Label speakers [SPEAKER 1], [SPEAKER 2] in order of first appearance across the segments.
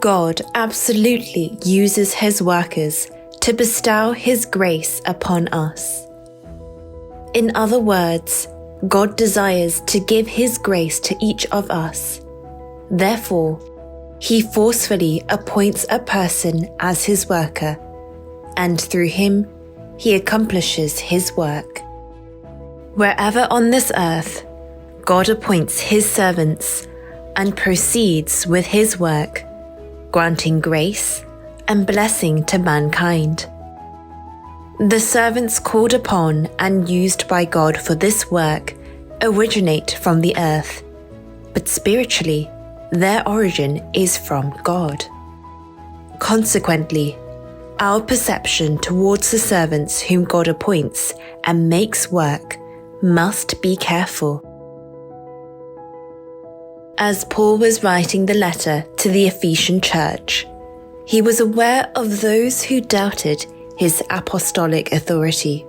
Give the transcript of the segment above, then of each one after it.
[SPEAKER 1] God absolutely uses His workers to bestow His grace upon us. In other words, God desires to give His grace to each of us. Therefore, He forcefully appoints a person as His worker, and through him, He accomplishes His work. Wherever on this earth, God appoints His servants and proceeds with His work, granting grace and blessing to mankind. The servants called upon and used by God for this work originate from the earth, but spiritually, their origin is from God. Consequently, our perception towards the servants whom God appoints and makes work must be careful. As Paul was writing the letter to the Ephesian Church, he was aware of those who doubted his apostolic authority.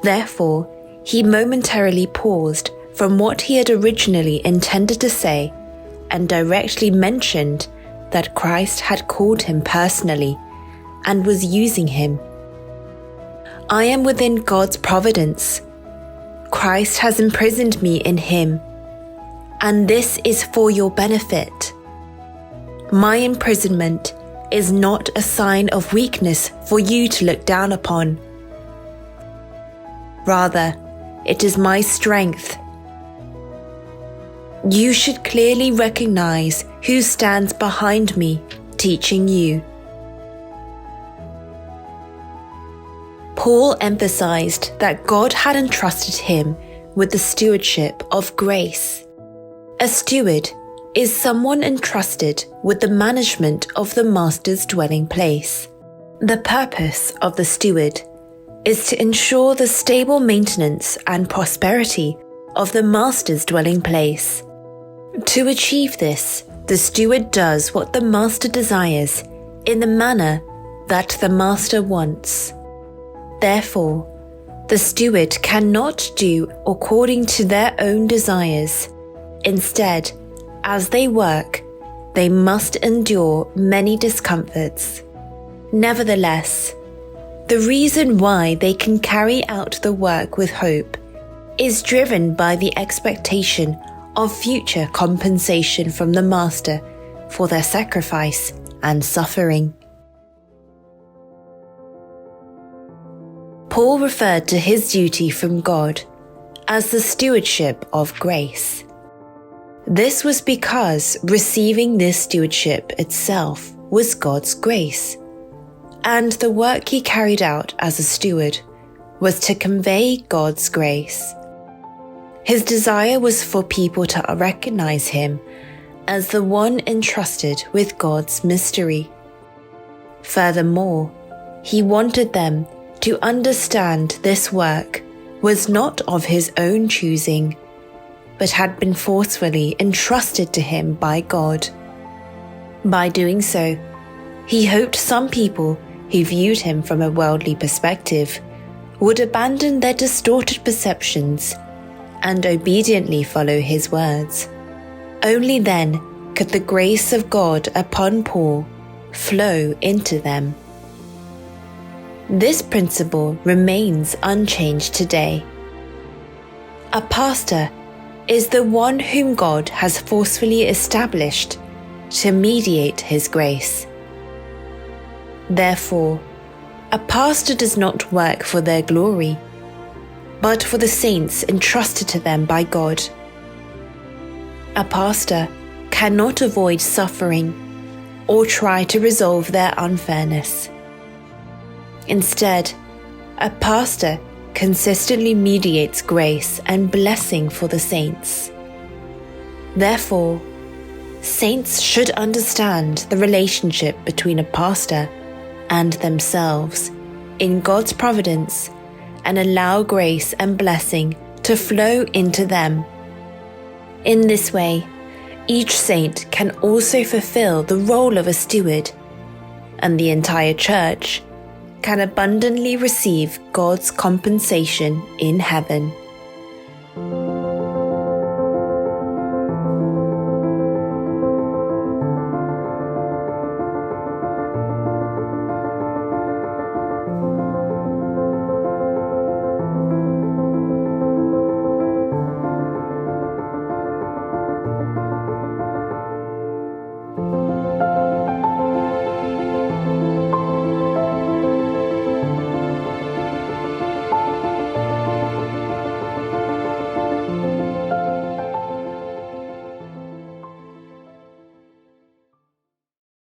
[SPEAKER 1] Therefore, he momentarily paused from what he had originally intended to say and directly mentioned that Christ had called him personally and was using him. I am within God's providence. Christ has imprisoned me in Him, and this is for your benefit. My imprisonment is not a sign of weakness for you to look down upon. Rather, it is my strength. You should clearly recognize who stands behind me, teaching you. Paul emphasized that God had entrusted him with the stewardship of grace. A steward is someone entrusted with the management of the master's dwelling place. The purpose of the steward is to ensure the stable maintenance and prosperity of the master's dwelling place. To achieve this, the steward does what the master desires in the manner that the master wants. Therefore, the steward cannot do according to their own desires. Instead, as they work, they must endure many discomforts. Nevertheless, the reason why they can carry out the work with hope is driven by the expectation of future compensation from the Master for their sacrifice and suffering. Paul referred to his duty from God as the stewardship of grace. This was because receiving this stewardship itself was God's grace, and the work he carried out as a steward was to convey God's grace. His desire was for people to recognize him as the one entrusted with God's mystery. Furthermore, he wanted them to understand this work was not of his own choosing, but had been forcefully entrusted to him by God. By doing so, he hoped some people who viewed him from a worldly perspective would abandon their distorted perceptions and obediently follow his words. Only then could the grace of God upon Paul flow into them. This principle remains unchanged today. A pastor is the one whom God has forcefully established to mediate his grace. Therefore, a pastor does not work for their glory, but for the saints entrusted to them by God. A pastor cannot avoid suffering or try to resolve their unfairness. Instead, a pastor consistently mediates grace and blessing for the saints. Therefore, saints should understand the relationship between a pastor and themselves in God's providence and allow grace and blessing to flow into them. In this way, each saint can also fulfill the role of a steward, and the entire church can abundantly receive God's compensation in heaven.